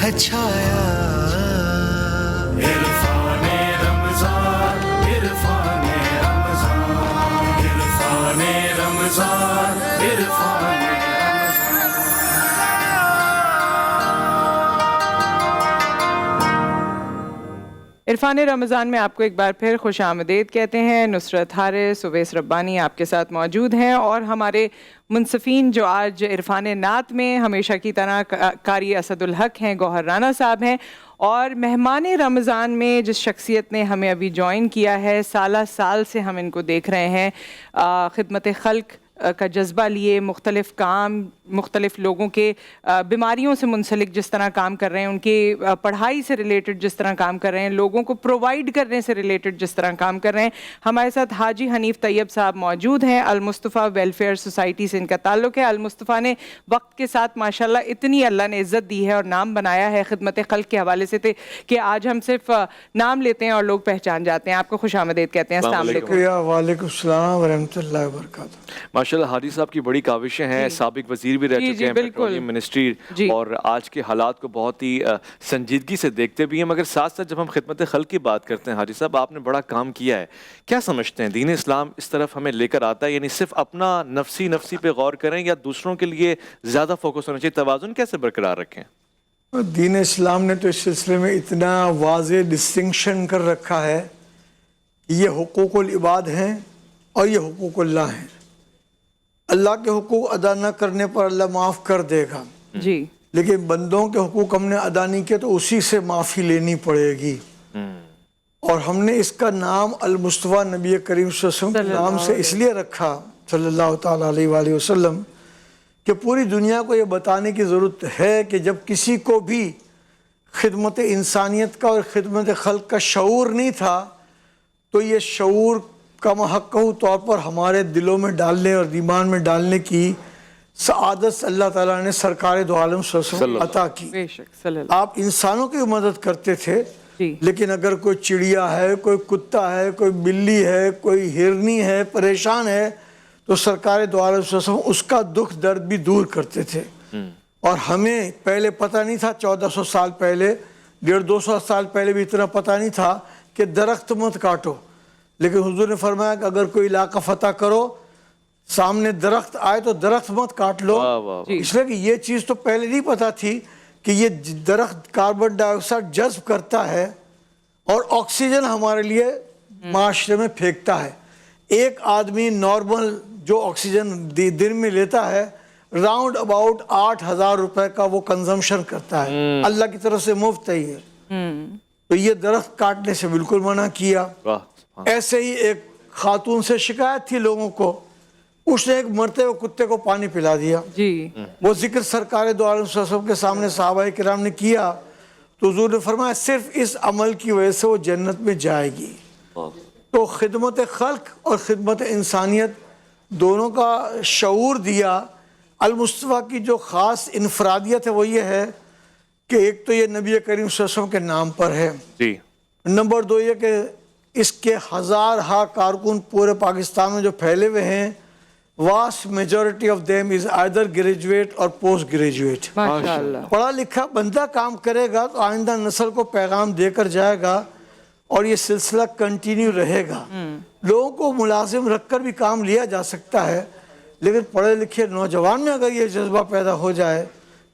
ہے چھایا. عرفان رمضان، عرفان رمضان، عرفان رمضان، عرفان. عرفان رمضان میں آپ کو ایک بار پھر خوش آمدید کہتے ہیں. نصرت حارث، اویس ربانی آپ کے ساتھ موجود ہیں، اور ہمارے منصفین جو آج عرفان نعت میں ہمیشہ کی طرح قاری اسد الحق ہیں، گوہر رانا صاحب ہیں، اور مہمان رمضان میں جس شخصیت نے ہمیں ابھی جوائن کیا ہے، سالہ سال سے ہم ان کو دیکھ رہے ہیں خدمت خلق کا جذبہ لیے، مختلف کام، مختلف لوگوں کے بیماریوں سے منسلک جس طرح کام کر رہے ہیں، ان کی پڑھائی سے ریلیٹڈ جس طرح کام کر رہے ہیں، لوگوں کو پرووائڈ کرنے سے ریلیٹڈ جس طرح کام کر رہے ہیں. ہمارے ساتھ حاجی حنیف طیب صاحب موجود ہیں. المصطفیٰ ویلفیئر سوسائٹی سے ان کا تعلق ہے. المصطفیٰ نے وقت کے ساتھ ماشاءاللہ اتنی اللہ نے عزت دی ہے اور نام بنایا ہے خدمت خلق کے حوالے سے کہ آج ہم صرف نام لیتے ہیں اور لوگ پہچان جاتے ہیں. آپ کو خوش آمدید کہتے ہیں. السلام علیکم. وعلیکم السلام ورحمۃ اللہ وبرکاتہ. ماشاءاللہ حاجی صاحب کی بڑی کاوشیں ہیں، سابق وزیر بھی رہ چکے ہیں پیٹرولیم منسٹری، اور آج کے حالات کو بہت ہی سنجیدگی سے دیکھتے بھی ہیں. مگر ساتھ ساتھ جب ہم خدمت خلق کی بات کرتے ہیں حاجی صاحب، آپ نے بڑا کام کیا ہے. کیا سمجھتے ہیں دین اسلام اس طرف ہمیں لے کر آتا ہے؟ یعنی صرف اپنا نفسی پہ غور کریں یا دوسروں کے لیے زیادہ فوکس ہونا چاہیے؟ توازن کیسے برقرار رکھیں؟ دین اسلام نے تو اس سلسلے میں اتنا واضح ڈسٹنکشن کر رکھا ہے کہ یہ حقوق العباد ہیں اور یہ حقوق اللہ ہیں. اللہ کے حقوق ادا نہ کرنے پر اللہ معاف کر دے گا جی، لیکن بندوں کے حقوق ہم نے ادا نہیں کیے تو اسی سے معافی لینی پڑے گی. اور ہم نے اس کا نام المصطفیٰ نبی کریم صلی اللہ علیہ وسلم کے نام سے اس لیے رکھا صلی اللہ تعالیٰ علیہ وآلہ وسلم کہ پوری دنیا کو یہ بتانے کی ضرورت ہے کہ جب کسی کو بھی خدمت انسانیت کا اور خدمت خلق کا شعور نہیں تھا تو یہ شعور کم حقہ طور پر ہمارے دلوں میں ڈالنے اور ایمان میں ڈالنے کی سعادت اللہ تعالیٰ نے سرکار دو عالم صلی اللہ علیہ وسلم عطا کی. آپ انسانوں کی مدد کرتے تھے، لیکن اگر کوئی چڑیا ہے، کوئی کتا ہے، کوئی بلی ہے، کوئی ہرنی ہے، پریشان ہے، تو سرکار دو عالم صلی اللہ علیہ وسلم اس کا دکھ درد بھی دور کرتے تھے. اور ہمیں پہلے پتہ نہیں تھا، 1400 سال پہلے، 150 سال پہلے بھی اتنا پتہ نہیں تھا کہ درخت مت کاٹو، لیکن حضور نے فرمایا کہ اگر کوئی علاقہ فتح کرو، سامنے درخت آئے تو درخت مت کاٹ لو. اس لیے کہ یہ چیز تو پہلے نہیں پتہ تھی کہ یہ درخت کاربن ڈائی آکسائڈ جذب کرتا ہے اور آکسیجن ہمارے لیے معاشرے میں پھینکتا ہے. ایک آدمی نارمل جو آکسیجن دن میں لیتا ہے راؤنڈ اباؤٹ 8,000 روپے کا وہ کنزمپشن کرتا ہے، اللہ کی طرف سے مفت ہے یہ. تو یہ درخت کاٹنے سے بالکل منع کیا. ایسے ہی ایک خاتون سے شکایت تھی لوگوں کو، اس نے ایک مرتے ہوئے کتے کو پانی پلا دیا. وہ ذکر سرکار دو عالم صلی اللہ علیہ وسلم کے سامنے صحابہ کرام نے کیا تو حضور نے فرمایا صرف اس عمل کی وجہ سے وہ جنت میں جائے گی. تو خدمت خلق اور خدمت انسانیت دونوں کا شعور دیا. المصطفیٰ کی جو خاص انفرادیت ہے وہ یہ ہے کہ ایک تو یہ نبی کریم صلی اللہ علیہ وسلم کے نام پر ہے، نمبر 2 یہ کہ اس کے ہزارہا کارکن پورے پاکستان میں جو پھیلے ہوئے ہیں، vast majority of them is either graduate اور post graduate. پڑھا لکھا بندہ کام کرے گا تو آئندہ نسل کو پیغام دے کر جائے گا اور یہ سلسلہ کنٹینیو رہے گا. لوگوں کو ملازم رکھ کر بھی کام لیا جا سکتا ہے، لیکن پڑھے لکھے نوجوان میں اگر یہ جذبہ پیدا ہو جائے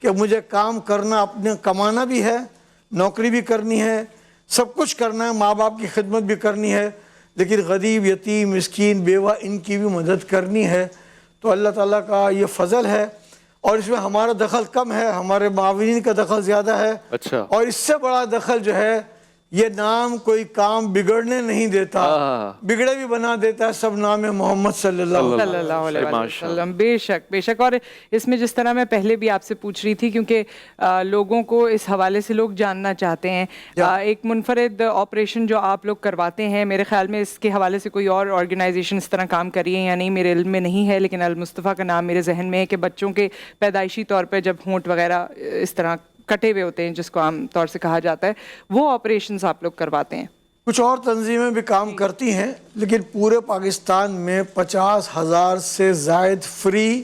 کہ مجھے کام کرنا، اپنے کمانا بھی ہے، نوکری بھی کرنی ہے، سب کچھ کرنا ہے، ماں باپ کی خدمت بھی کرنی ہے، لیکن غریب، یتیم، مسکین، بیوہ ان کی بھی مدد کرنی ہے، تو اللہ تعالیٰ کا یہ فضل ہے. اور اس میں ہمارا دخل کم ہے، ہمارے معاونین کا دخل زیادہ ہے. اور اس سے بڑا دخل جو ہے، یہ نام کوئی کام بگڑنے نہیں دیتا، بگڑے بھی بنا دیتا ہے. سب نام محمد صلی اللہ علیہ وسلم. بے شک بے شک. اور اس میں جس طرح میں پہلے بھی آپ سے پوچھ رہی تھی، کیونکہ لوگوں کو اس حوالے سے لوگ جاننا چاہتے ہیں، ایک منفرد آپریشن جو آپ لوگ کرواتے ہیں، میرے خیال میں اس کے حوالے سے کوئی اور آرگنائزیشن اس طرح کام کری ہے یا نہیں، میرے علم میں نہیں ہے، لیکن المصطفیٰ کا نام میرے ذہن میں ہے کہ بچوں کے پیدائشی طور پہ جب ہونٹ وغیرہ اس طرح کٹے ہوئے ہوتے ہیں، جس کو عام طور سے کہا جاتا ہے، وہ آپریشنز آپ لوگ کرواتے ہیں. کچھ اور تنظیمیں بھی کام کرتی ہیں، لیکن پورے پاکستان میں 50,000 سے زائد فری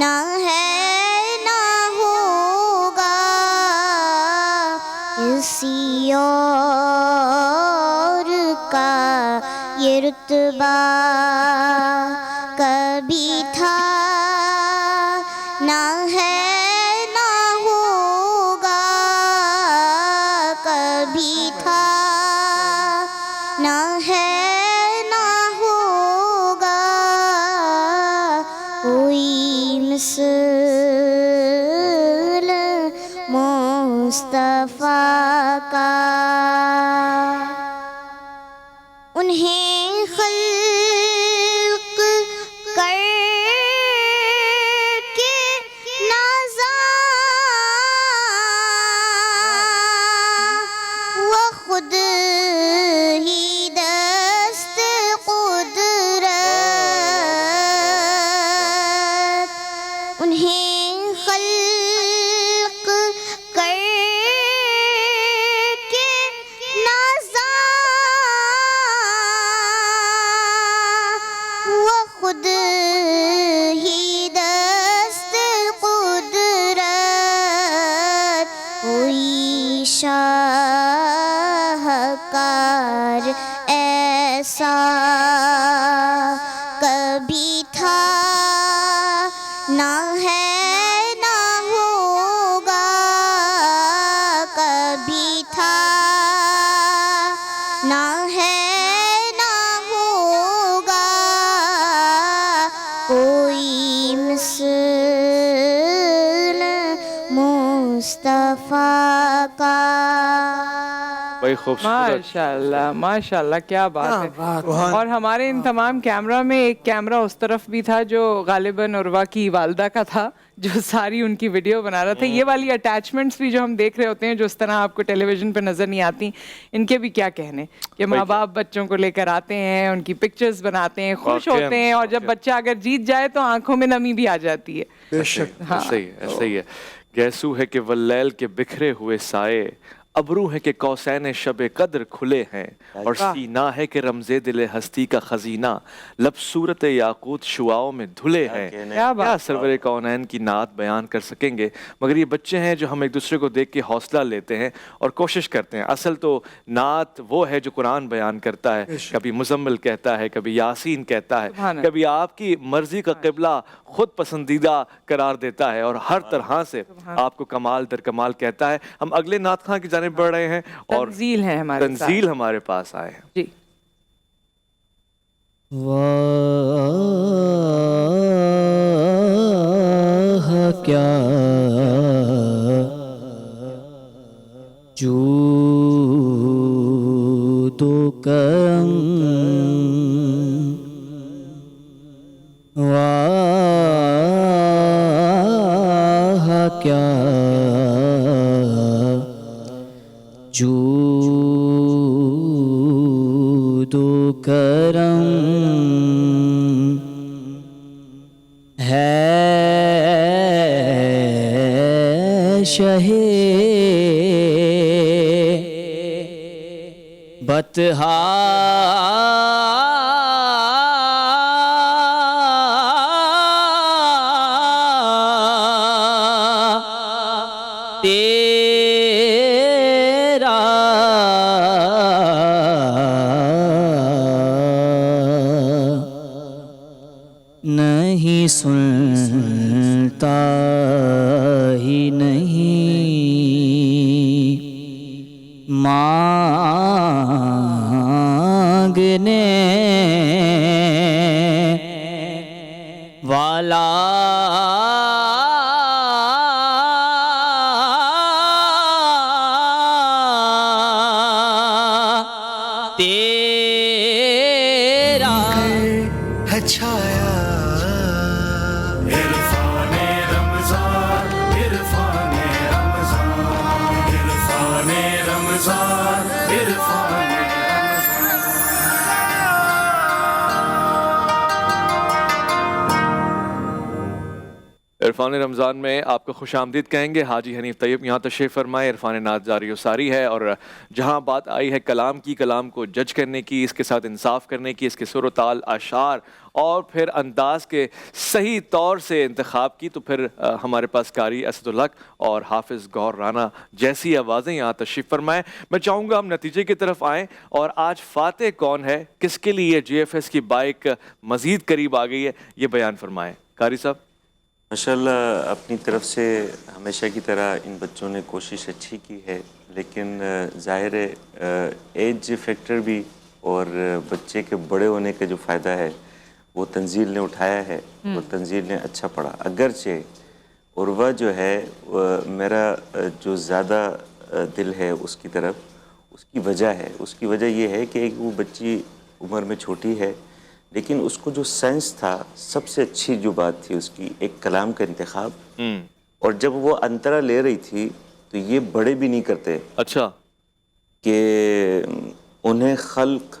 نہ ہے نہ ہوگا کسی اور کا یہ رتبہ کبھی تھا نہ ہے نہ ہوگا کبھی تھا نہ ہے نہ ہوگا کوئی مثل مصطفیٰ کا انہیں خلق کر کے نازا وہ خود ہی دست قدرت انہیں خلق کر کے نازا وہ خود ہی دست قدرت کوئی شاہکار ایسا کبھی تھا نہ ہے نہ ہوگا کبھی تھا نہ ہے نہ ہوگا کوئی مثل مصطفیٰ کا بھائی خوبصورت. ماشاءاللہ ماشاءاللہ کیا بات ہے. اور ہمارے ان تمام کیمرہ میں ایک کیمرہ اس طرف بھی تھا جو غالباً عروہ کی والدہ کا تھا جو ساری ان کی ویڈیو بنا رہا تھا. یہ والی اٹیچمنٹس بھی جو ہم دیکھ رہے ہوتے ہیں جو اس طرح آپ کو ٹیلی ویژن پہ نظر نہیں آتی ان کے بھی کیا کہنے کہ ماں باپ بچوں کو لے کر آتے ہیں ان کی پکچرز بناتے ہیں خوش ہوتے ہیں اور جب بچہ اگر جیت جائے تو آنکھوں میں نمی بھی آ جاتی ہے. بے شک ایسا ہی ایسا ہی ہے. گیسو ہے کہ واللیل کے بکھرے ہوئے سائے ابرو ہے کہ قوسین شب قدر کھلے ہیں اور سینہ ہے کہ رمز دل ہستی کا خزینہ لب صورت یاقوت شعاؤں میں دھلے ہیں. کیا سرور کونین کی نعت بیان کر سکیں گے مگر یہ بچے ہیں جو ہم ایک دوسرے کو دیکھ کے حوصلہ لیتے ہیں اور کوشش کرتے ہیں. اصل تو نعت وہ ہے جو قرآن بیان کرتا ہے. کبھی مزمل کہتا ہے کبھی یاسین کہتا ہے کبھی آپ کی مرضی کا قبلہ خود پسندیدہ قرار دیتا ہے اور ہر طرح سے آپ کو کمال در کمال کہتا ہے. ہم اگلے نعت خواں کی جانب بڑھ رہے ہیں اور تنزیل ہے ہمارے تنزیل ہمارے پاس آئے ہیں. جی واہ کیا جود و کرم واہ کیا جود و کرم ہے شہ بطحا تیرا نہیں سنتا ہی نہیں مانگنے والا تیرا ہے چھایا عرفان رمضان عرفان رمضان عرفان رمضان عرفان عرفان رمضان میں آپ کو خوش آمدید کہیں گے حاجی حنیف طیب یہاں تشریف فرمائے. عرفان نعت جاری و ساری ہے اور جہاں بات آئی ہے کلام کی, کلام کو جج کرنے کی, اس کے ساتھ انصاف کرنے کی, اس کے سر و تال, اشعار اور پھر انداز کے صحیح طور سے انتخاب کی, تو پھر ہمارے پاس قاری اسد الحق اور حافظ گوہر رانا جیسی آوازیں یہاں تشریف فرمائیں. میں چاہوں گا ہم نتیجے کی طرف آئیں اور آج فاتح کون ہے, کس کے لیے جی ایف ایس کی بائک مزید قریب آ گئی ہے, یہ بیان فرمائیں. قاری صاحب. ماشاءاللہ اپنی طرف سے ہمیشہ کی طرح ان بچوں نے کوشش اچھی کی ہے, لیکن ظاہر ہے ایج فیکٹر بھی اور بچے کے بڑے ہونے کا جو فائدہ ہے وہ تنزیل نے اٹھایا ہے اور تنزیل نے اچھا پڑھا. اگرچہ عروہ جو ہے میرا جو زیادہ دل ہے اس کی طرف, اس کی وجہ ہے, اس کی وجہ یہ ہے کہ وہ بچی عمر میں چھوٹی ہے, لیکن اس کو جو سائنس تھا سب سے اچھی جو بات تھی اس کی ایک کلام کا انتخاب, اور جب وہ انترا لے رہی تھی تو یہ بڑے بھی نہیں کرتے اچھا کہ انہیں خلق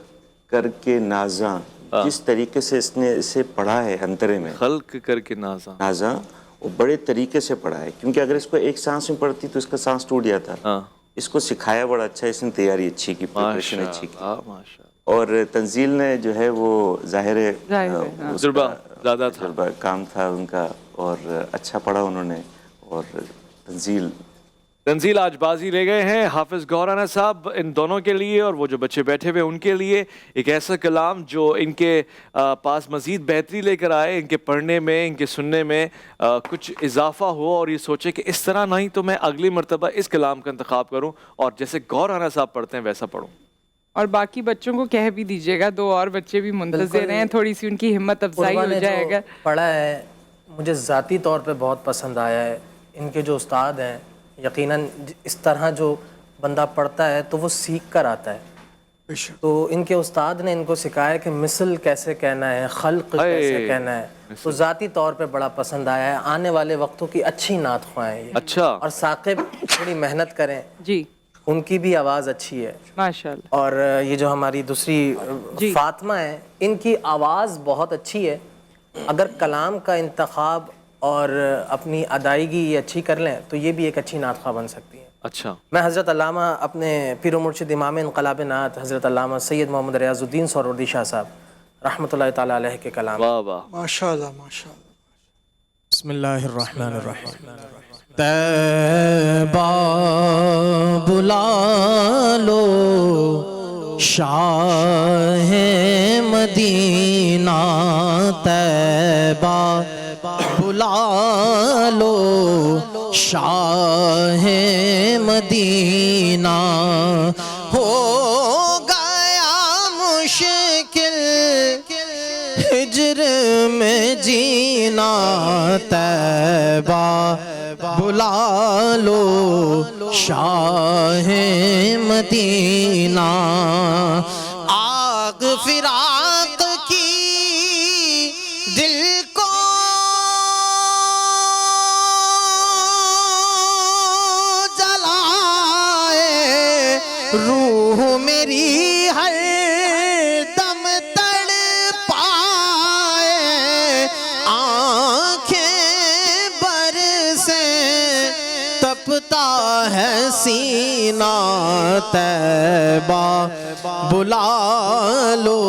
کر کے نازاں, جس طریقے سے اس نے اسے پڑھا ہے انترے میں, خلق کر کے نازاں وہ بڑے طریقے سے پڑھا ہے, کیونکہ اگر اس کو ایک سانس میں پڑھتی تو اس کا سانس ٹوٹ جاتا. اس کو سکھایا بڑا اچھا, اس نے تیاری اچھی کی, پریپریشن اچھی کی, اور تنزیل نے جو ہے وہ ظاہر تجربہ کام تھا ان کا اور اچھا پڑھا انہوں نے, اور تنزیل آج بازی لے گئے ہیں. حافظ گوہر رانا صاحب ان دونوں کے لیے اور وہ جو بچے بیٹھے ہوئے ان کے لیے ایک ایسا کلام جو ان کے پاس مزید بہتری لے کر آئے, ان کے پڑھنے میں, ان کے سننے میں کچھ اضافہ ہو اور یہ سوچے کہ اس طرح نہیں تو میں اگلی مرتبہ اس کلام کا انتخاب کروں اور جیسے گوہر رانا صاحب پڑھتے ہیں ویسا پڑھوں. اور باقی بچوں کو کہہ بھی دیجیے گا, دو اور بچے بھی منتظر ہیں, تھوڑی سی ان کی ہمت افزائی ہو جائے گا. پڑھا ہے مجھے ذاتی طور پہ بہت پسند آیا ہے. ان کے جو استاد ہیں یقیناً اس طرح جو بندہ پڑھتا ہے تو وہ سیکھ کر آتا ہے, تو ان کے استاد نے ان کو سکھایا کہ مثل کیسے کہنا ہے, خلق کیسے کہنا ہے, تو ذاتی طور پہ بڑا پسند آیا ہے. آنے والے وقتوں کی اچھی نعت خواہیں یہ, اچھا, اور ثاقب تھوڑی محنت کریں, جی ان کی بھی آواز اچھی ہے ماشاءاللہ. اور یہ جو ہماری دوسری فاطمہ ہے ان کی آواز بہت اچھی ہے. اگر کلام کا انتخاب اور اپنی ادائیگی اچھی کر لیں تو یہ بھی ایک اچھی نعت خواہ بن سکتی ہے. اچھا, میں حضرت علامہ اپنے پیر و مرشد امام انقلاب نعت حضرت علامہ سید محمد ریاض الدین سہروردی شاہ صاحب رحمۃ اللہ تعالیٰ علیہ کے کلام. واہ واہ, ماشاءاللہ ماشاءاللہ. بسم اللہ الرحمن الرحیم. طیبہ بلا لو شاہ مدینہ, طیبہ بلا لو شاہ مدینہ, ہو گیا مشکل ہجر میں جینا, طیبہ بلا لو شاہ مدینہ, آگ فراق کی دل کو جلائے, روح میری ہر دم تڑ پائے, آنکھیں برسے تپتا ہے سینہ, طیبہ بلا لو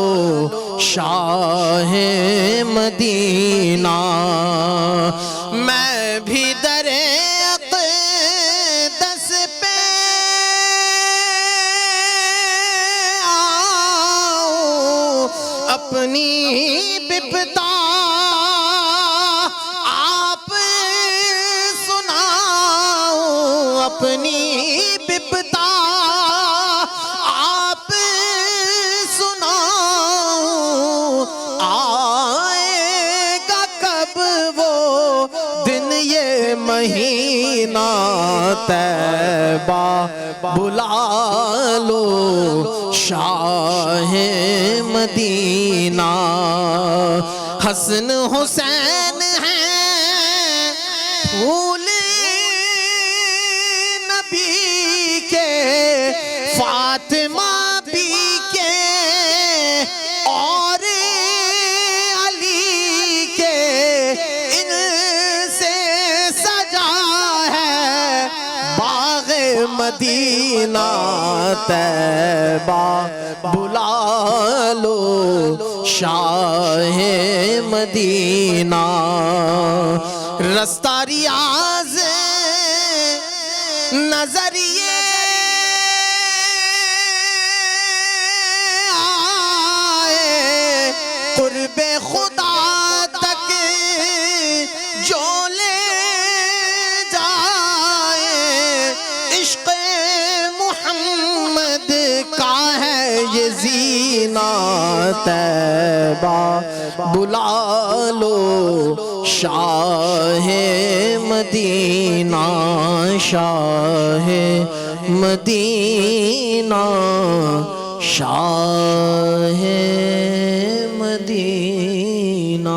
شاہ مدینہ, میں بھی در اقدس پہ آؤں, اپنی بپتا آپ سناؤں, اپنی بپتا آپ سناؤں, آئے گا کب وہ دن یہ مہینہ, طیبہ بلا لو شاہ مدینہ, حسن حسین ہیں پھول نبی کے, فاطمہ بھی کے اور علی کے, ان سے مدینہ طیبہ بلا لو شاہ مدینہ رستہ ریاض نظریے آئے قرب خدا تک جو لے جائے عشق محمد کا ہے یہ زینہ طیبہ بلا لو شاہ مدینہ شاہ مدینہ شاہ مدینہ.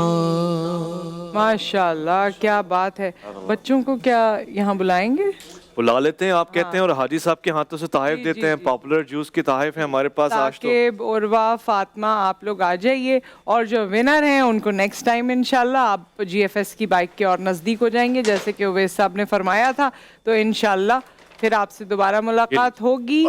ماشاءاللہ کیا بات ہے. بچوں کو کیا یہاں بلائیں گے؟ بلا لیتے ہیں. آپ کہتے ہیں اور حاجی صاحب کے ہاتھوں سے تحائف دیتے ہیں. پاپولر جوس کی تحائف ہیں ہمارے پاس آج تو. ثاقب، عروہ، فاطمہ آپ لوگ آ جائیے اور جو ونر ہیں ان کو نیکسٹ ٹائم انشاءاللہ آپ جی ایف ایس کی بائک کے اور نزدیک ہو جائیں گے جیسے کہ اویس صاحب نے فرمایا تھا. تو انشاءاللہ پھر آپ سے دوبارہ ملاقات ہوگی.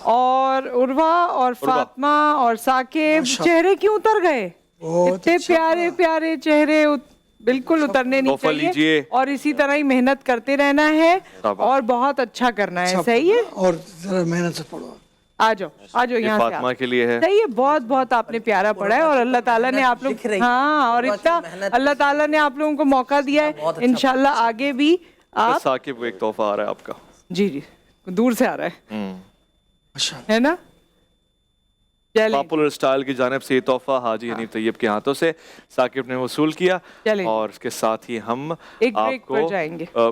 اور عروہ اور فاطمہ اور ثاقب چہرے کیوں اتر گئے؟ اتنے پیارے پیارے چہرے بالکل اترنے نہیں چاہیے اور اسی طرح ہی محنت کرتے رہنا ہے اور بہت اچھا کرنا ہے. صحیح ہے اور ذرا محنت سے پڑھو. آ جاؤ یہاں سے. فاطمہ کے لیے ہے. صحیح ہے. بہت بہت آپ نے پیارا پڑھا ہے اور اللہ تعالیٰ نے آپ لوگ اور اتنا اللہ تعالیٰ نے آپ لوگوں کو موقع دیا ہے. انشاءاللہ آگے بھی آپ. ثاقب کو ایک تحفہ آ رہا ہے آپ کا. جی دور سے آ رہا ہے نا. پاپولر اسٹائل کی جانب سے یہ تحفہ حاجی حنیف طیب کے ہاتھوں سے ثاقب نے وصول کیا اور اس کے ساتھ ہی ہم آپ کو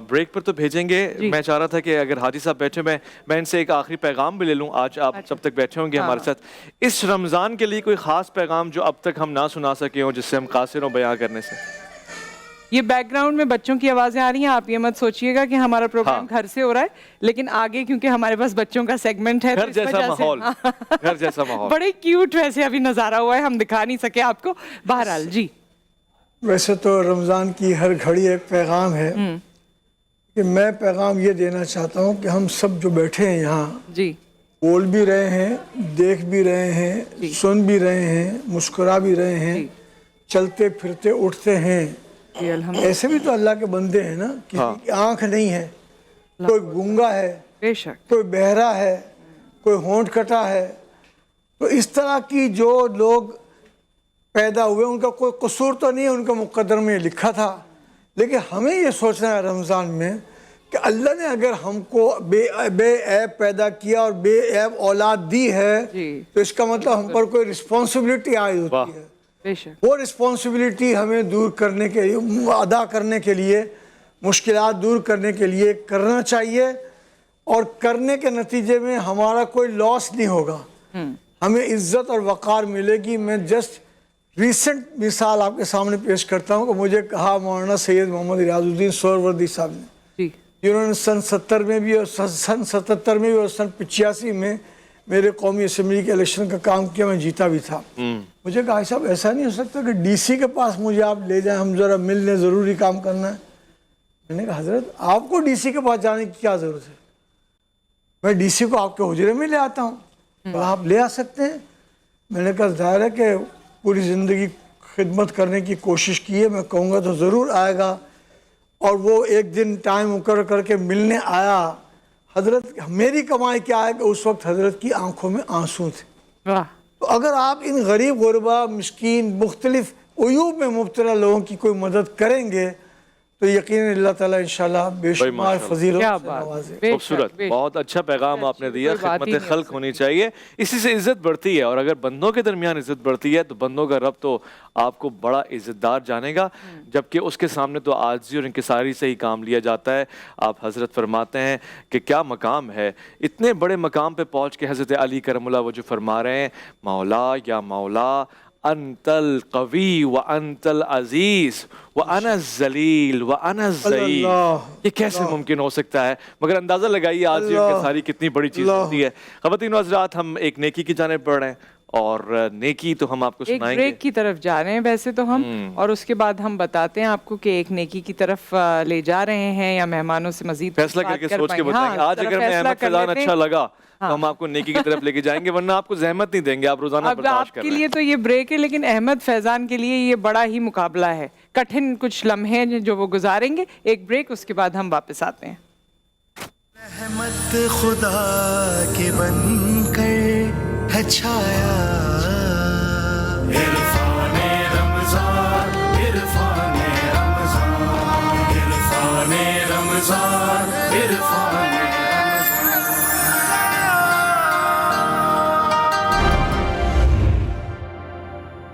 بریک پر تو بھیجیں گے. میں چاہ رہا تھا کہ اگر حاجی صاحب بیٹھے میں ان سے ایک آخری پیغام بھی لے لوں. آج آپ جب تک بیٹھے ہوں گے ہمارے ساتھ اس رمضان کے لیے کوئی خاص پیغام جو اب تک ہم نہ سنا سکے ہوں جس سے ہم قاصر ہوں بیان کرنے سے. یہ بیک گراؤنڈ میں بچوں کی آوازیں آ رہی ہیں. آپ یہ مت سوچئے گا کہ ہمارا پروگرام گھر سے ہو رہا ہے لیکن آگے کیونکہ ہمارے پاس بچوں کا سیگمنٹ ہے گھر جیسا ماحول بڑے کیوٹ ویسے ابھی نظارہ ہوا ہے ہم دکھا نہیں سکے آپ کو. بہرحال جی ویسے تو رمضان کی ہر گھڑی ایک پیغام ہے کہ میں پیغام یہ دینا چاہتا ہوں کہ ہم سب جو بیٹھے ہیں یہاں جی بول بھی رہے ہیں دیکھ بھی رہے ہیں سن بھی رہے ہیں مسکرا بھی رہے ہیں چلتے پھرتے اٹھتے ہیں. ایسے بھی تو اللہ کے بندے ہیں نا. کسی کی آنکھ نہیں ہے, کوئی گونگا ہے, بے شک کوئی بہرا ہے, کوئی ہونٹ کٹا ہے. تو اس طرح کی جو لوگ پیدا ہوئے ان کا کوئی قصور تو نہیں ہے, ان کا مقدر میں لکھا تھا. لیکن ہمیں یہ سوچنا ہے رمضان میں کہ اللہ نے اگر ہم کو بے عیب پیدا کیا اور بے عیب اولاد دی ہے تو اس کا مطلب ہم پر کوئی رسپانسبلٹی عائد ہوتی ہے. وہ رسپانسبلٹی ہمیں دور کرنے کے لیے ادا کرنے کے لیے مشکلات دور کرنے کے لیے کرنا چاہیے اور کرنے کے نتیجے میں ہمارا کوئی لاس نہیں ہوگا, ہمیں عزت اور وقار ملے گی. میں جسٹ ریسنٹ مثال آپ کے سامنے پیش کرتا ہوں کہ مجھے کہا مولانا سید محمد ریاض الدین سہروردی صاحب نے جنہوں نے سن 70 میں بھی اور سن 77 میں بھی اور سن 85 میں میرے قومی اسمبلی کے الیکشن کا کام کیا, میں جیتا بھی تھا. مجھے کہا صاحب ایسا نہیں ہو سکتا کہ ڈی سی کے پاس مجھے آپ لے جائیں, ہم ذرا مل لیں, ضروری کام کرنا ہے. میں نے کہا حضرت آپ کو ڈی سی کے پاس جانے کی کیا ضرورت ہے, میں ڈی سی کو آپ کے حجرے میں لے آتا ہوں. آپ لے آ سکتے ہیں. میں نے کہا ظاہر ہے کہ پوری زندگی خدمت کرنے کی کوشش کی ہے, میں کہوں گا تو ضرور آئے گا. اور وہ ایک دن ٹائم مقرر کر کے ملنے آیا. حضرت میری کمائی کیا ہے کہ اس وقت حضرت کی آنکھوں میں آنسو تھے. تو اگر آپ ان غریب غربا مسکین مختلف عیوب میں مبتلا لوگوں کی کوئی مدد کریں گے تو یقیناً اللہ تعالیٰ انشاءاللہ بے شمار فضیلت سے نوازے. خوبصورت, بہت اچھا پیغام آپ نے دیا. خدمت خلق ہونی چاہیے, اسی سے عزت بڑھتی ہے اور اگر بندوں کے درمیان عزت بڑھتی ہے تو بندوں کا رب تو آپ کو بڑا عزت دار جانے گا, جبکہ اس کے سامنے تو عاجزی اور انکساری سے ہی کام لیا جاتا ہے. آپ حضرت فرماتے ہیں کہ کیا مقام ہے, اتنے بڑے مقام پہ پہنچ کے حضرت علی کرم اللہ وجہ فرما رہے ہیں مولا یا مولا انت القوی وانت العزیز وانا الذلیل وانا الضعیف. یہ کیسے ممکن ہو سکتا ہے؟ مگر اندازہ لگائیے آج یہ ساری کتنی بڑی چیز ہوتی ہے. خواتین و حضرات, ہم ایک نیکی کی جانب بڑھ رہے ہیں اور نیکی تو ہم آپ کو ایک سنائیں گے. بریک کی طرف جا رہے ہیں ویسے تو ہم, اور اس کے بعد ہم بتاتے ہیں آپ کو کہ ایک نیکی کی طرف لے جا رہے ہیں یا مہمانوں سے مزید فیصلہ کر کے سوچ کے بتائیں گے. آج اگر میں احمد فیضان اچھا لگا تو ہم آپ کو نیکی کی طرف لے کے جائیں گے, ورنہ آپ کو زحمت نہیں دیں گے, آپ روزانہ اب برداشت آپ کر کے رہے لیے ہیں. تو یہ بریک ہے, لیکن احمد فیضان کے لیے یہ بڑا ہی مقابلہ ہے, کٹھن کچھ لمحے جو وہ گزاریں گے. ایک بریک, اس کے بعد ہم واپس آتے ہیں. رحمت خدا کے بن کر ہے چھایا, عرفان رمضان, عرفان رمضان, عرفان رمضان, عرفان